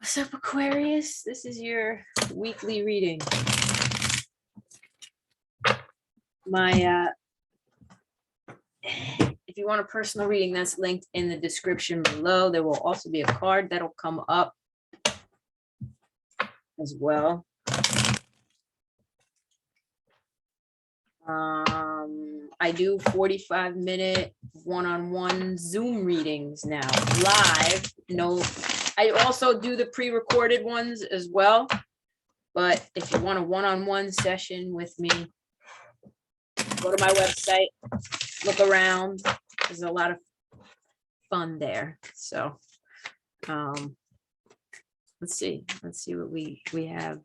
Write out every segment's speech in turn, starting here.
What's up, Aquarius? This is your weekly reading. If you want a personal reading, that's linked in the description below. There will also be a card that'll come up as well. I do 45-minute one-on-one Zoom readings now, live. No, I also do the pre-recorded ones as well. But if you want a one-on-one session with me, go to my website, look around. There's a lot of fun there. So let's see what we have.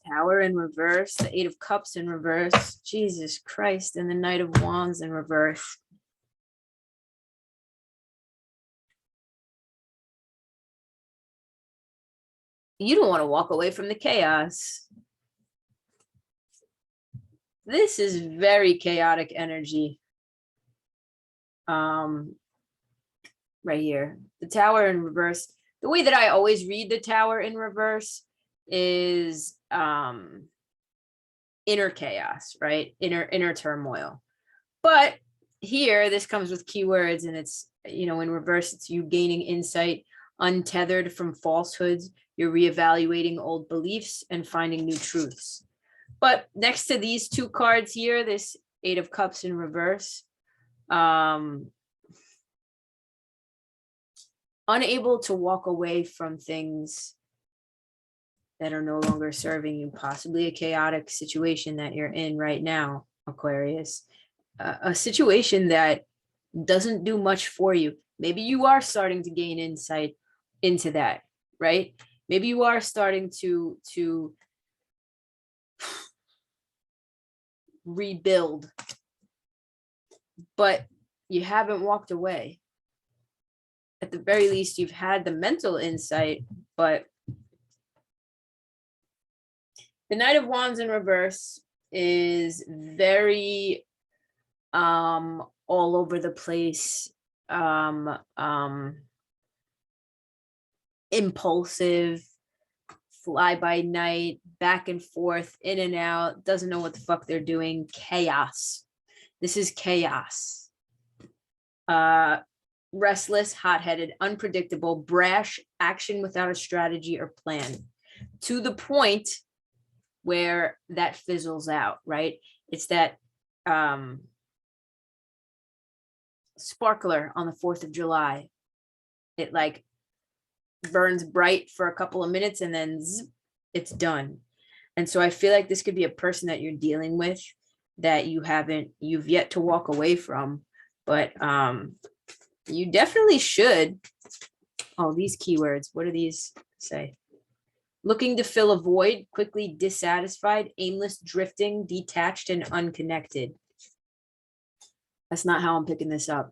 Tower in reverse, the Eight of Cups in reverse, Jesus Christ, and the Knight of Wands in reverse. You don't want to walk away from the chaos. This is very chaotic energy. Right here, the Tower in reverse. The way that I always read the Tower in reverse is inner chaos, right? Inner turmoil. But here, this comes with keywords, and it's, you know, in reverse, it's you gaining insight, untethered from falsehoods. You're reevaluating old beliefs and finding new truths. But next to these two cards here, this Eight of Cups in reverse, unable to walk away from things that are no longer serving you, possibly a chaotic situation that you're in right now, Aquarius, a situation that doesn't do much for you. Maybe you are starting to gain insight into that, right? Maybe you are starting to rebuild, but you haven't walked away. At the very least, you've had the mental insight, but the Knight of Wands in reverse is very all over the place, impulsive, fly by night, back and forth, in and out, doesn't know what the fuck they're doing. Chaos. This is chaos. Restless, hot-headed, unpredictable, brash, action without a strategy or plan, to the point where that fizzles out, right? It's that sparkler on the 4th of July. It like burns bright for a couple of minutes and then zzz, it's done. And so I feel like this could be a person that you're dealing with that you've yet to walk away from, but you definitely should. Oh, these keywords, what do these say? Looking to fill a void, quickly dissatisfied, aimless, drifting, detached, and unconnected. That's not how I'm picking this up.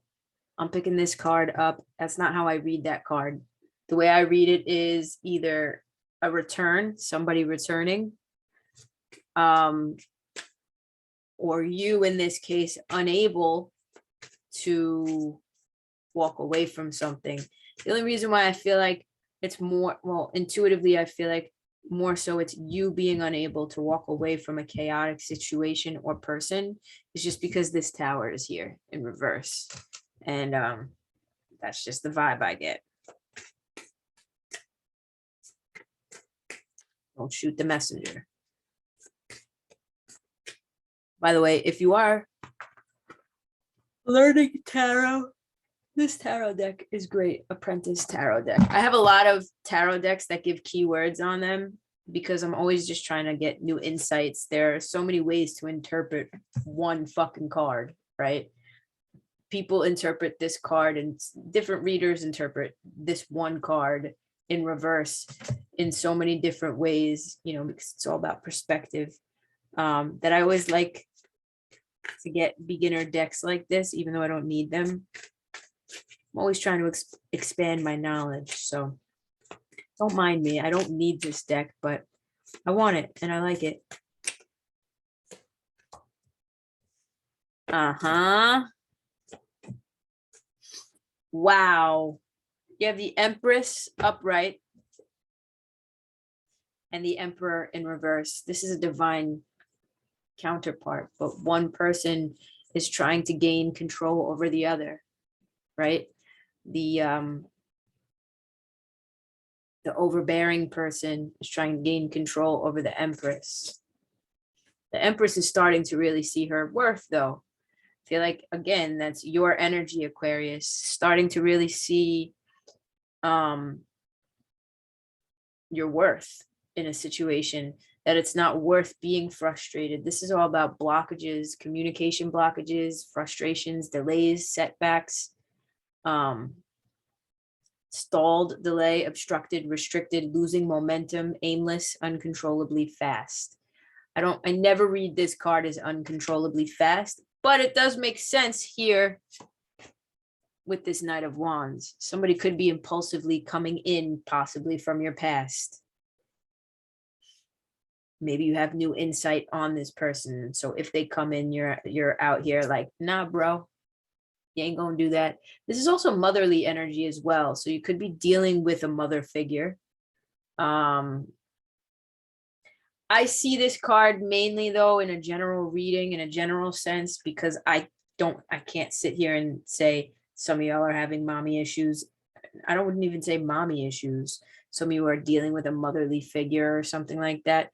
I'm picking this card up. That's not how I read that card. The way I read it is either a return, somebody returning, or you, in this case, unable to walk away from something. The only reason why I feel like it's more, well, intuitively, I feel like more so it's you being unable to walk away from a chaotic situation or person is just because this Tower is here in reverse. And that's just the vibe I get. Don't shoot the messenger. By the way, if you are learning tarot, this tarot deck is great. Apprentice tarot deck. I have a lot of tarot decks that give keywords on them because I'm always just trying to get new insights. There are so many ways to interpret one fucking card, right? People interpret this card and different readers interpret this one card in reverse in so many different ways, you know, because it's all about perspective. That I always like to get beginner decks like this, even though I don't need them. I'm always trying to expand my knowledge, so don't mind me. I don't need this deck, but I want it and I like it. Uh-huh. Wow. You have the Empress upright and the Emperor in reverse. This is a divine counterpart, but one person is trying to gain control over the other, right? The overbearing person is trying to gain control over the Empress. The Empress is starting to really see her worth, though. I feel like, again, that's your energy, Aquarius, starting to really see your worth in a situation, that it's not worth being frustrated. This is all about blockages, communication blockages, frustrations, delays, setbacks, stalled, delay, obstructed, restricted, losing momentum, aimless, uncontrollably fast. I never read this card as uncontrollably fast, but it does make sense here with this Knight of Wands. Somebody could be impulsively coming in, possibly from your past. Maybe you have new insight on this person. So if they come in, you're out here like, nah, bro, you ain't gonna do that. This is also motherly energy as well. So you could be dealing with a mother figure. I see this card mainly, though, in a general reading, in a general sense, because I can't sit here and say some of y'all are having mommy issues. I wouldn't even say mommy issues. Some of you are dealing with a motherly figure or something like that.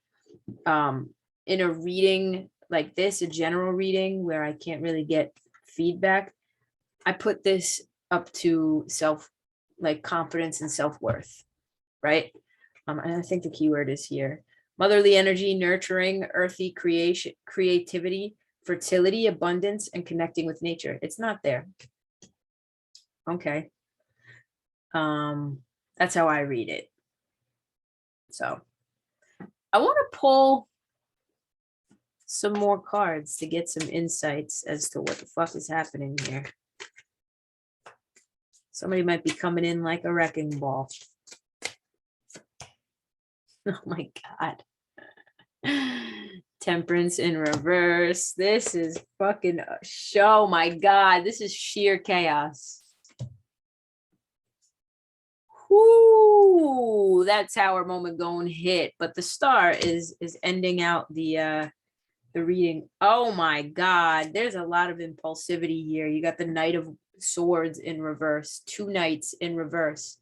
In a reading like this, a general reading where I can't really get feedback, I put this up to confidence and self-worth, right? And I think the keyword is here. Motherly energy, nurturing, earthy creation, creativity, fertility, abundance, and connecting with nature. It's not there. Okay. That's how I read it. So I want to pull some more cards to get some insights as to what the fuck is happening here. Somebody might be coming in like a wrecking ball. Oh my God. Temperance in reverse. This is fucking a show. My God, this is sheer chaos. Whoo, that tower moment going hit, but the star is ending out the reading. Oh my God, there's a lot of impulsivity here. You got the Knight of Swords in reverse, two knights in reverse.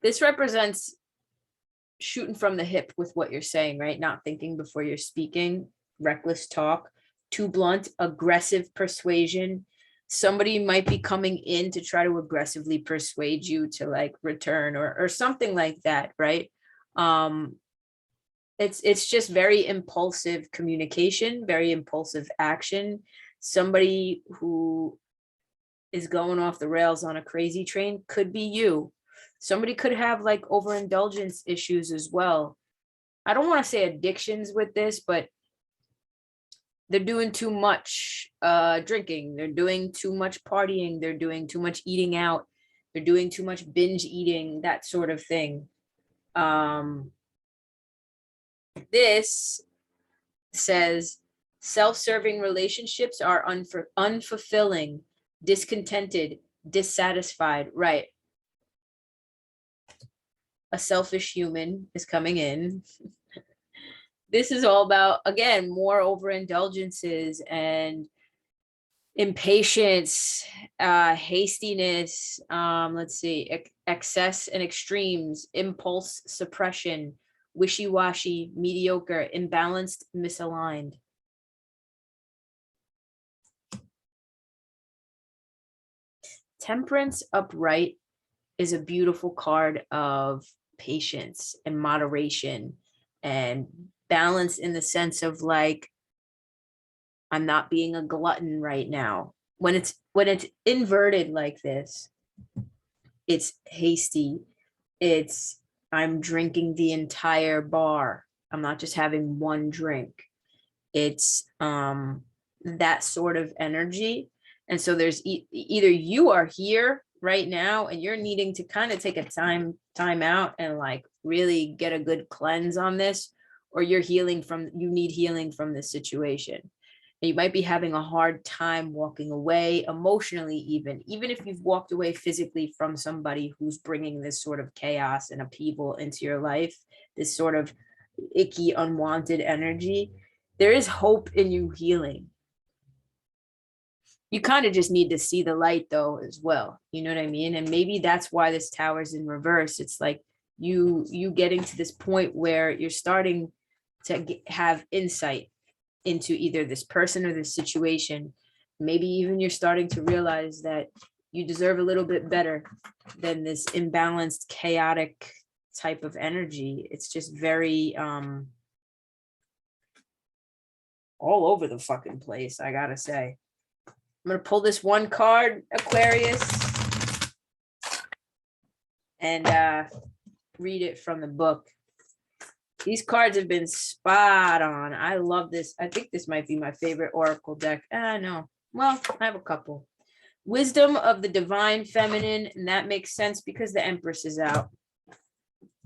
This represents shooting from the hip with what you're saying, right? Not thinking before you're speaking, reckless talk, too blunt, aggressive persuasion. Somebody might be coming in to try to aggressively persuade you to like return or something like that, right? It's just very impulsive communication, very impulsive action. Somebody who is going off the rails on a crazy train could be you. Somebody could have like overindulgence issues as well. I don't want to say addictions with this, but they're doing too much drinking. They're doing too much partying. They're doing too much eating out. They're doing too much binge eating, that sort of thing. This says self-serving relationships are unfulfilling, discontented, dissatisfied. Right. A selfish human is coming in. This is all about, again, more overindulgences and impatience, hastiness, let's see, excess and extremes, impulse suppression, wishy-washy, mediocre, imbalanced, misaligned. Temperance upright is a beautiful card of patience and moderation and balance, in the sense of like, I'm not being a glutton right now. When it's inverted like this, it's hasty. It's, I'm drinking the entire bar. I'm not just having one drink. It's that sort of energy. And so there's either you are here right now and you're needing to kind of take a time out and like really get a good cleanse on this, or you need healing from this situation. You might be having a hard time walking away emotionally, even if you've walked away physically from somebody who's bringing this sort of chaos and upheaval into your life, this sort of icky, unwanted energy. There is hope in you healing. You kind of just need to see the light though as well. You know what I mean? And maybe that's why this tower's in reverse. It's like you getting to this point where you're starting to have insight into either this person or this situation. Maybe even you're starting to realize that you deserve a little bit better than this imbalanced, chaotic type of energy. It's just very all over the fucking place, I gotta say. I'm going to pull this one card, Aquarius, and read it from the book. These cards have been spot on. I love this. I think this might be my favorite oracle deck. No. Well, I have a couple. Wisdom of the Divine Feminine, and that makes sense because the Empress is out.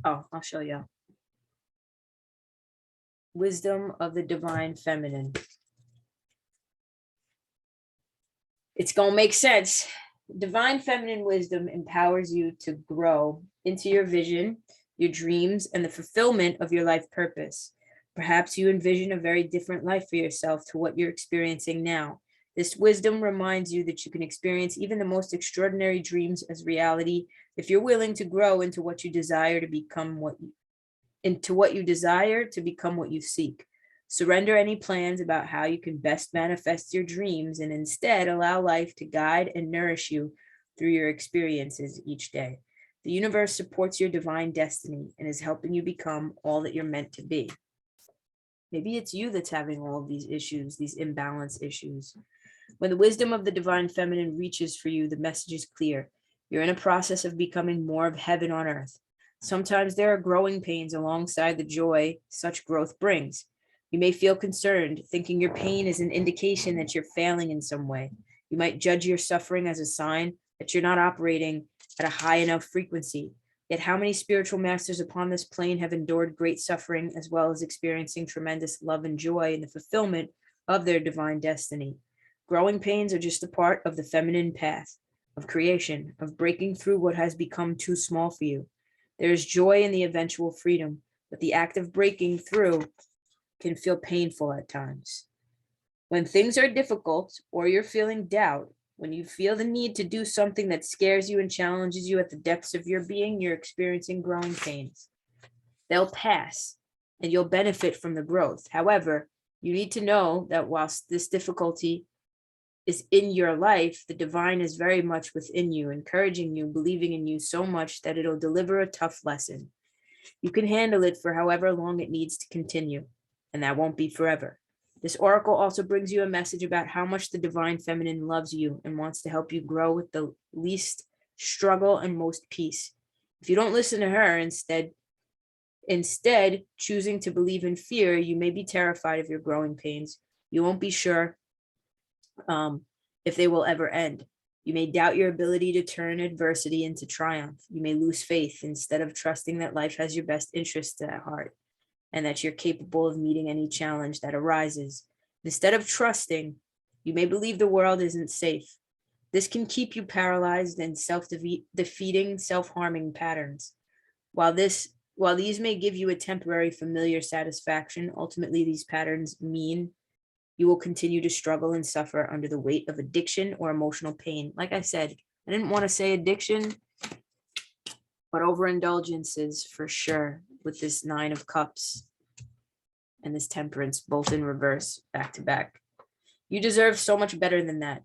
Oh, I'll show you. Wisdom of the Divine Feminine. It's going to make sense. Divine feminine wisdom empowers you to grow into your vision, your dreams, and the fulfillment of your life purpose. Perhaps you envision a very different life for yourself to what you're experiencing now. This wisdom reminds you that you can experience even the most extraordinary dreams as reality if you're willing to grow into what you desire to become what you seek. Surrender any plans about how you can best manifest your dreams and instead allow life to guide and nourish you through your experiences each day. The universe supports your divine destiny and is helping you become all that you're meant to be. Maybe it's you that's having all of these issues, these imbalance issues. When the wisdom of the divine feminine reaches for you, the message is clear. You're in a process of becoming more of heaven on earth. Sometimes there are growing pains alongside the joy such growth brings. You may feel concerned, thinking your pain is an indication that you're failing in some way. You might judge your suffering as a sign that you're not operating at a high enough frequency. Yet how many spiritual masters upon this plane have endured great suffering as well as experiencing tremendous love and joy in the fulfillment of their divine destiny? Growing pains are just a part of the feminine path of creation, of breaking through what has become too small for you. There is joy in the eventual freedom, but the act of breaking through can feel painful at times. When things are difficult or you're feeling doubt, when you feel the need to do something that scares you and challenges you at the depths of your being, you're experiencing growing pains. They'll pass and you'll benefit from the growth. However, you need to know that whilst this difficulty is in your life, the divine is very much within you, encouraging you, believing in you so much that it'll deliver a tough lesson. You can handle it for however long it needs to continue, and that won't be forever. This oracle also brings you a message about how much the divine feminine loves you and wants to help you grow with the least struggle and most peace. If you don't listen to her, instead choosing to believe in fear, you may be terrified of your growing pains. You won't be sure if they will ever end. You may doubt your ability to turn adversity into triumph. You may lose faith instead of trusting that life has your best interests at heart and that you're capable of meeting any challenge that arises. Instead of trusting, you may believe the world isn't safe. This can keep you paralyzed in self-defeating, self-harming patterns. While these may give you a temporary familiar satisfaction, ultimately these patterns mean you will continue to struggle and suffer under the weight of addiction or emotional pain. Like I said, I didn't want to say addiction, but overindulgences for sure with this 9 of Cups and this Temperance, both in reverse, back to back. You deserve so much better than that.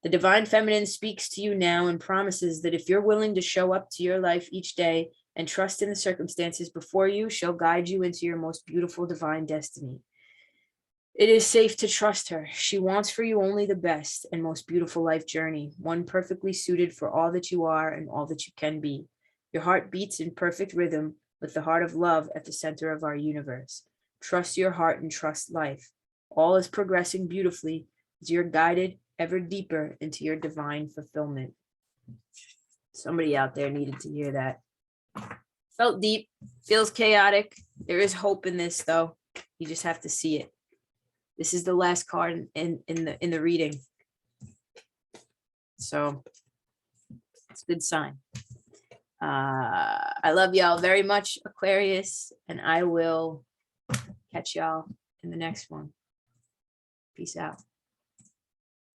The divine feminine speaks to you now and promises that if you're willing to show up to your life each day and trust in the circumstances before you, she'll guide you into your most beautiful divine destiny. It is safe to trust her. She wants for you only the best and most beautiful life journey, one perfectly suited for all that you are and all that you can be. Your heart beats in perfect rhythm with the heart of love at the center of our universe. Trust your heart and trust life. All is progressing beautifully as you're guided ever deeper into your divine fulfillment. Somebody out there needed to hear that. Felt deep, feels chaotic. There is hope in this, though. You just have to see it. This is the last card in the reading. So it's a good sign. I love y'all very much, Aquarius, and I will catch y'all in the next one. Peace out.